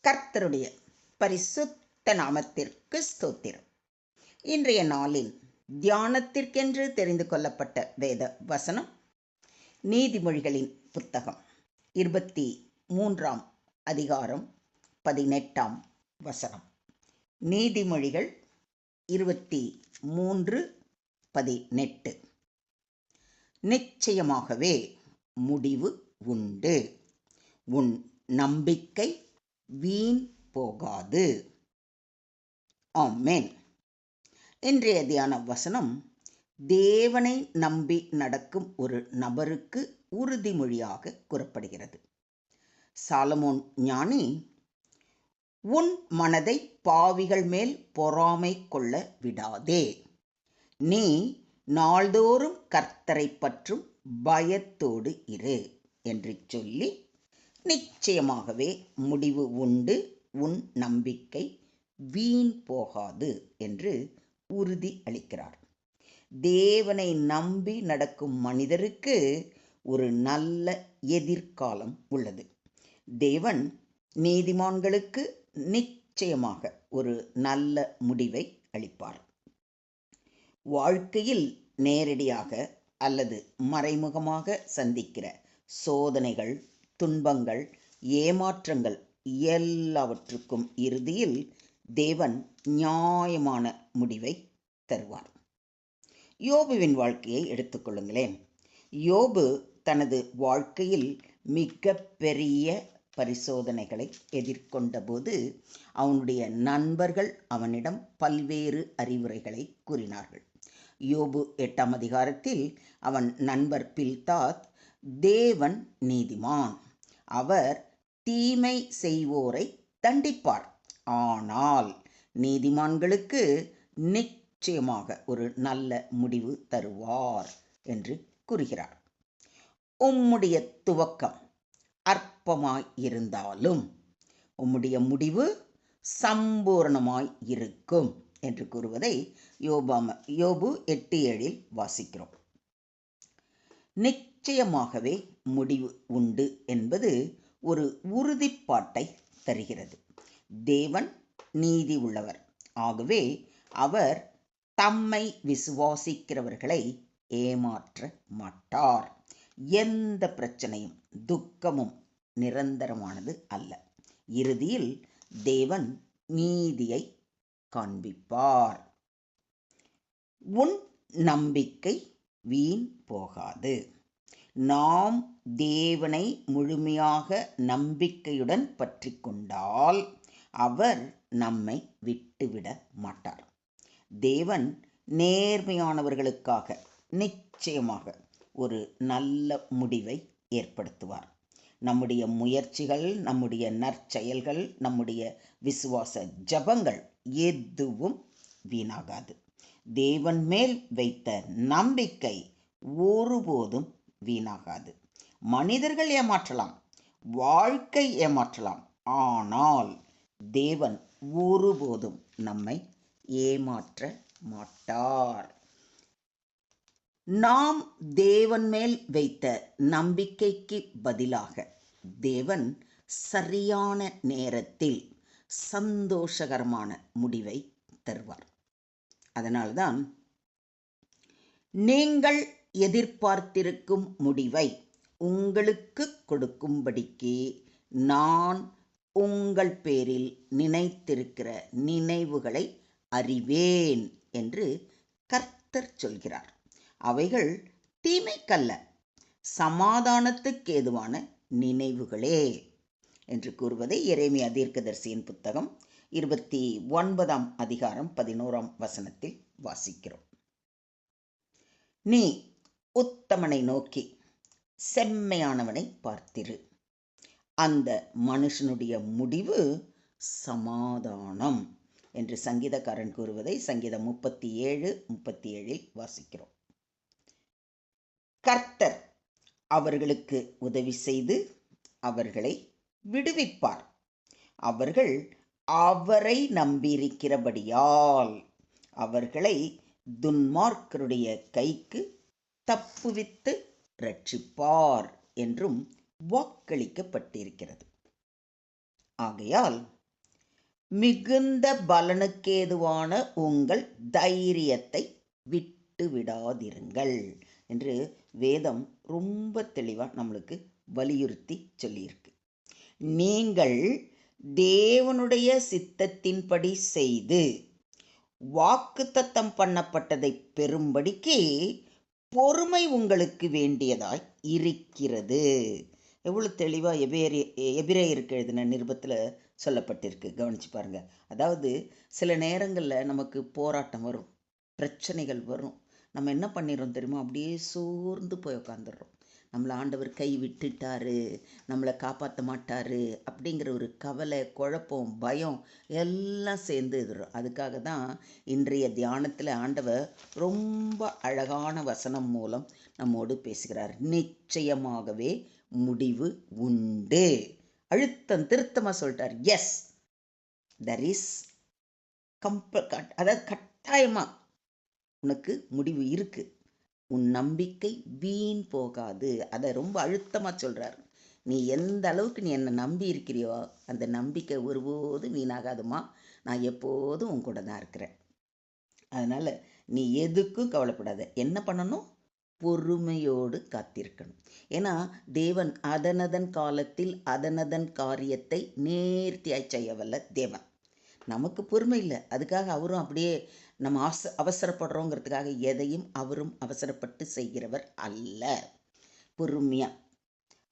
கர்த்தருடைய பரிசுத்த நாமத்திற்கு ஸ்தோத்திரம். இன்றைய நாளின் தியானத்திற்கென்று தெரிந்து கொள்ளப்பட்ட வேத வசனம் நீதிமொழிகளின் புத்தகம் 23ஆம் அதிகாரம் 18ஆம் வசனம். நீதிமொழிகள் 23:18. நிச்சயமாகவே முடிவு உண்டு, உன் நம்பிக்கை வீண் போகாது. ஆமென். இன்றைய தியான வசனம் தேவனை நம்பி நடக்கும் ஒரு நபருக்கு உறுதிமொழியாக கூறப்படுகிறது. சாலமோன் ஞானி, உன் மனதை பாவிகள் மேல் பொறாமை கொள்ள விடாதே, நீ நாள்தோறும் கர்த்தரை பற்றும் பயத்தோடு இரு என்று சொல்லி, நிச்சயமாகவே முடிவு உண்டு, உன் நம்பிக்கை வீண் போகாது என்று உறுதி அளிக்கிறார். தேவனை நம்பி நடக்கும் மனிதருக்கு ஒரு நல்ல எதிர்காலம் உள்ளது. தேவன் நீதிமான்களுக்கு நிச்சயமாக ஒரு நல்ல முடிவை அளிப்பார். வாழ்க்கையில் நேரடியாக அல்லது மறைமுகமாக சந்திக்கிற சோதனைகள், துன்பங்கள், ஏமாற்றங்கள் எல்லாவற்றுக்கும் இறுதியில் தேவன் நியாயமான முடிவை தருவார். யோபுவின் வாழ்க்கையை எடுத்துக்கொள்ளுங்களேன். யோபு தனது வாழ்க்கையில் மிக பெரிய பரிசோதனைகளை எதிர்கொண்ட போது அவனுடைய நண்பர்கள் அவனிடம் பல்வேறு அறிவுரைகளை கூறினார்கள். யோபு 8ஆம் அதிகாரத்தில் அவன் நண்பர் பில்தாத், தேவன் நீதிமான், அவர் தீமை செய்வோரை தண்டிப்பார், ஆனால் நீதிமான்களுக்கு நிச்சயமாக ஒரு நல்ல முடிவு தருவார் என்று கூறுகிறார். உம்முடைய துவக்கம் அற்பமாய் இருந்தாலும் உம்முடைய முடிவு சம்பூர்ணமாய் இருக்கும் என்று கூறுவதை யோபு 8:7 வாசிக்கிறோம். நிச்சயமாகவே முடிவு உண்டு என்பது ஒரு உறுதிப்பாட்டை தருகிறது. தேவன் நீதி உள்ளவர், ஆகவே அவர் தம்மை விசுவாசிக்கிறவர்களை ஏமாற்ற மாட்டார். எந்த பிரச்சனையும் துக்கமும் நிரந்தரமானது அல்ல. இறுதியில் தேவன் நீதியை காண்பிப்பார். உன் நம்பிக்கை வீண் போகாது. நாம் தேவனை முழுமையாக நம்பிக்கையுடன் பற்றி கொண்டால் அவர் நம்மை விட்டுவிட மாட்டார். தேவன் நேர்மையானவர்களுக்காக நிச்சயமாக ஒரு நல்ல முடிவை ஏற்படுத்துவார். நம்முடைய முயற்சிகள், நம்முடைய நற்செயல்கள், நம்முடைய விசுவாச ஜபங்கள் எதுவும் வீணாகாது. தேவன் மேல் வைத்த நம்பிக்கை ஒருபோதும் வீணாகாது. மனிதர்கள் ஏமாற்றலாம், வாழ்க்கை ஏமாற்றலாம், ஆனால் தேவன் ஒருபோதும் நம்மை ஏமாற்ற மாட்டார். நாம் தேவன் மேல் வைத்த நம்பிக்கைக்கு பதிலாக தேவன் சரியான நேரத்தில் சந்தோஷகரமான முடிவை தருவார். அதனால்தான் நீங்கள் எதிர்பார்த்திருக்கும் முடிவை உங்களுக்கு கொடுக்கும்படிக்கு நான் உங்கள் பேரில் நினைத்திருக்கிற நினைவுகளை அறிவேன் என்று கர்த்தர் சொல்கிறார். அவைகள் தீமைக்கல்ல, சமாதானத்துக்கேதுவான நினைவுகளே என்று கூறுவதை எரேமியா தீர்க்கதரிசியின் புத்தகம் 29ஆம் அதிகாரம் 11ஆம் வசனத்தில் வாசிக்கிறோம். நீ உத்தமனை நோக்கி செம்மையானவனை பார்த்திரு, அந்த மனுஷனுடைய முடிவு சமாதானம் என்று சங்கீதக்காரன் கூறுவதை சங்கீதம் 37:37 வாசிக்கிறோம். கர்த்தர் அவர்களுக்கு உதவி செய்து அவர்களை விடுவிப்பார். அவர்கள் அவரை நம்பியிருக்கிறபடியால் அவர்களை துன்மார்க்கருடைய கைக்கு தப்புவித்து ரட்சிப்பார் என்றும் வாக்களிக்கப்பட்டிருக்கிறது. ஆகையால் மிகுந்த பலனுக்கேதுவான உங்கள் தைரியத்தை விட்டு விடாதிருங்கள் என்று வேதம் ரொம்ப தெளிவாக நம்மளுக்கு வலியுறுத்தி சொல்லியிருக்கு. நீங்கள் தேவனுடைய சித்தத்தின்படி செய்து வாக்குத்தத்தம் பண்ணப்பட்டதை பெறும்படிக்கு பொறுமை உங்களுக்கு வேண்டியதாய் இருக்கிறது. எவ்வளோ தெளிவாக எபிரேயருக்கு எழுதின நிருபத்தில் சொல்லப்பட்டிருக்கு. கவனிச்சு பாருங்க. அதாவது சில நேரங்களில் நமக்கு போராட்டம் வரும், பிரச்சனைகள் வரும். நம்ம என்ன பண்ணிடுறோம் தெரியுமா? அப்படியே சோர்ந்து போய் உட்காந்துடுறோம். நம்மளை ஆண்டவர் கை விட்டுட்டாரு, நம்மளை காப்பாற்ற மாட்டாரு அப்படிங்கிற ஒரு கவலை, குழப்பம், பயம் எல்லாம் சேர்ந்து இதுறோம். அதுக்காக தான் இன்றைய தியானத்தில் ஆண்டவர் ரொம்ப அழகான வசனம் மூலம் நம்மோடு பேசுகிறார். நிச்சயமாகவே முடிவு உண்டு. அழுத்தம் திருத்தமாக சொல்லிட்டார். எஸ், தர் இஸ் அதாவது கட்டாயமாக உனக்கு முடிவு இருக்கு. உன் நம்பிக்கை வீண் போகாது. அதை ரொம்ப அழுத்தமாக சொல்கிறார். நீ எந்த அளவுக்கு நீ என்னை நம்பி இருக்கிறியோ அந்த நம்பிக்கை ஒருபோதும் வீணாகாதுமா. நான் எப்போதும் உன் கூட தான் இருக்கிறேன். அதனால் நீ எதுக்கும் கவலைப்படாத. என்ன பண்ணணும்? பொறுமையோடு காத்திருக்கணும். ஏன்னா தேவன் அதனதன் காலத்தில் அதனதன் காரியத்தை நேர்த்தியாய் செய்யவல்ல தேவன். நமக்கு பொறுமை இல்லை. அதுக்காக அவரும் அப்படியே நம்ம அவசரப்படுறோங்கிறதுக்காக எதையும் அவரும் அவசரப்பட்டு செய்கிறவர் அல்ல. பொறுமையாக.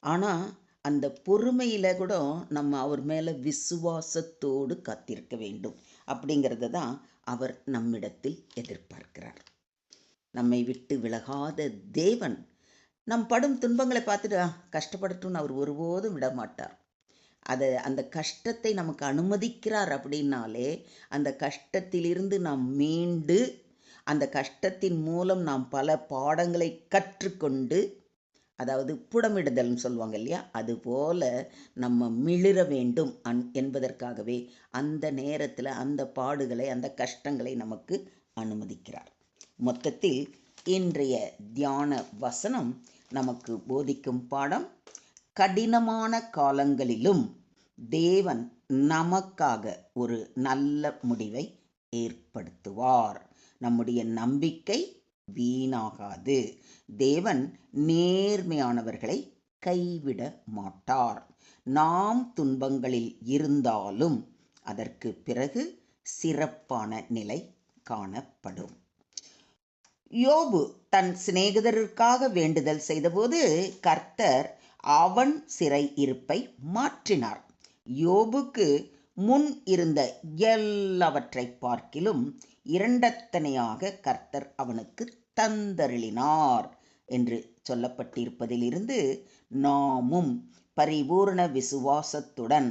ஆனால் அந்த பொறுமையில் கூட நம்ம அவர் மேலே விசுவாசத்தோடு காத்திருக்க வேண்டும். அப்படிங்கிறத தான் அவர் நம்மிடத்தில் எதிர்பார்க்கிறார். நம்மை விட்டு விலகாத தேவன் நம் படும் துன்பங்களை பார்த்துட்டு கஷ்டப்படட்டும்னு அவர் ஒருபோதும் விடமாட்டார். அந்த கஷ்டத்தை நமக்கு அனுமதிக்கிறார் அப்படின்னாலே அந்த கஷ்டத்திலிருந்து நாம் மீண்டு அந்த கஷ்டத்தின் மூலம் நாம் பல பாடங்களை கற்றுக்கொண்டு, அதாவது புடமிடுதல்னு சொல்லுவாங்க இல்லையா, அதுபோல நம்ம மிளிர வேண்டும் என்பதற்காகவே அந்த நேரத்தில் அந்த பாடுகளை அந்த கஷ்டங்களை நமக்கு அனுமதிக்கிறார். மொத்தத்தில் இன்றைய தியான வசனம் நமக்கு போதிக்கும் பாடம், கடினமான காலங்களிலும் தேவன் நமக்காக ஒரு நல்ல முடிவை ஏற்படுத்துவார். நம்முடைய நம்பிக்கை வீணாகாது. தேவன் நேர்மையானவர்களை கைவிட மாட்டார். நாம் துன்பங்களில் இருந்தாலும் அதற்கு பிறகு சிறப்பான நிலை காணப்படும். யோபு தன் சிநேகிதருக்காக வேண்டுதல் செய்தபோது கர்த்தர் அவன் சிறை இருப்பை மாற்றினார். யோபுக்கு முன் இருந்த எல்லாவற்றை பார்க்கிலும் இரண்டத்தனையாக கர்த்தர் அவனுக்கு தந்தருளினார் என்று சொல்லப்பட்டிருப்பதிலிருந்து நாமும் பரிபூர்ண விசுவாசத்துடன்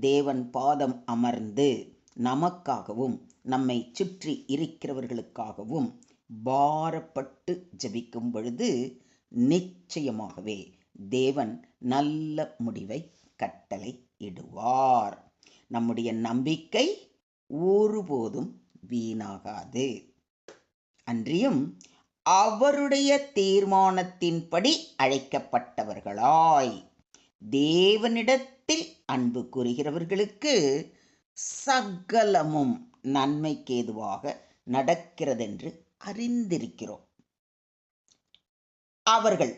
தேவன் பாதம் அமர்ந்து நமக்காகவும் நம்மை சுற்றி இருக்கிறவர்களுக்காகவும் பாரப்பட்டு ஜெபிக்கும் பொழுது நிச்சயமாகவே தேவன் நல்ல முடிவை கட்டளை இடுவார். நம்முடைய நம்பிக்கை ஒருபோதும் வீணாகாது. அன்றியும் அவருடைய தீர்மானத்தின்படி அழைக்கப்பட்டவர்களாய் தேவனிடத்தில் அன்பு கூறுகிறவர்களுக்கு சகலமும் நன்மைக்கேதுவாக நடக்கிறதென்று அறிந்திருக்கிறோம். அவர்கள்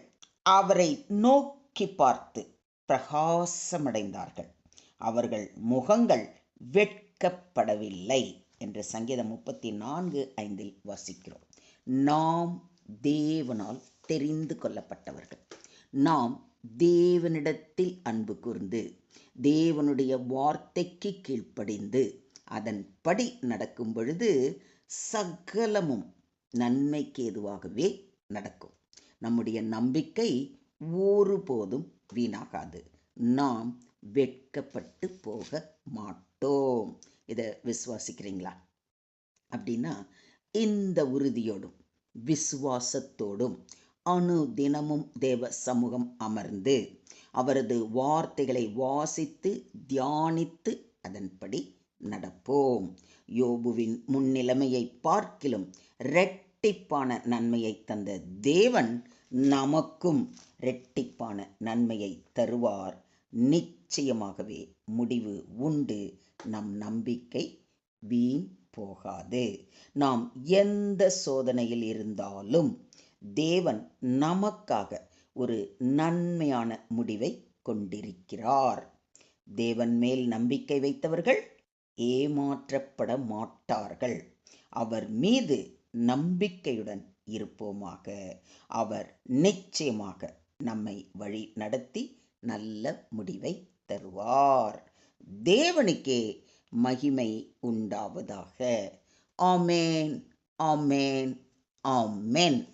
அவரை நோக்கி பார்த்து பிரகாசமடைந்தார்கள். அவர்கள் முகங்கள் வெட்கப்படவில்லை என்று சங்கீதம் 34:5 வாசிக்கிறோம். நாம் தேவனால் தெரிந்து கொள்ளப்பட்டவர்கள். நாம் தேவனிடத்தில் அன்பு கூர்ந்து தேவனுடைய வார்த்தைக்கு கீழ்ப்படிந்து அதன்படி நடக்கும் பொழுது சகலமும் நன்மைக்கு ஏதுவாகவே நடக்கும். நம்முடைய நம்பிக்கை ஒருபோதும் வீணாகாது. நாம் வெட்கப்பட்டு போக மாட்டோம். இதை விசுவாசிக்கிறீங்களா? அப்படின்னா இந்த உறுதியோடும் விசுவாசத்தோடும் அனுதினமும் தேவ சமூகம் அமர்ந்து அவரது வார்த்தைகளை வாசித்து தியானித்து அதன்படி நடப்போம். யோபுவின் முன்னிலைமையை பார்க்கிலும் இரட்டிப்பான நன்மையை தந்த தேவன் நமக்கும் இரட்டிப்பான நன்மையை தருவார். நிச்சயமாகவே முடிவு உண்டு. நம் நம்பிக்கை வீண் போகாது. நாம் எந்த சோதனையில் இருந்தாலும் தேவன் நமக்காக ஒரு நன்மையான முடிவை கொண்டிருக்கிறார். தேவன் மேல் நம்பிக்கை வைத்தவர்கள் ஏமாற்றப்பட மாட்டார்கள். அவர் மீது நம்பிக்கையுடன் இருப்போமாக. அவர் நிச்சயமாக நம்மை வழி நடத்தி நல்ல முடிவை தருவார். தேவனுக்கே மகிமை உண்டாவதாக. ஆமேன், ஆமேன், ஆமேன்.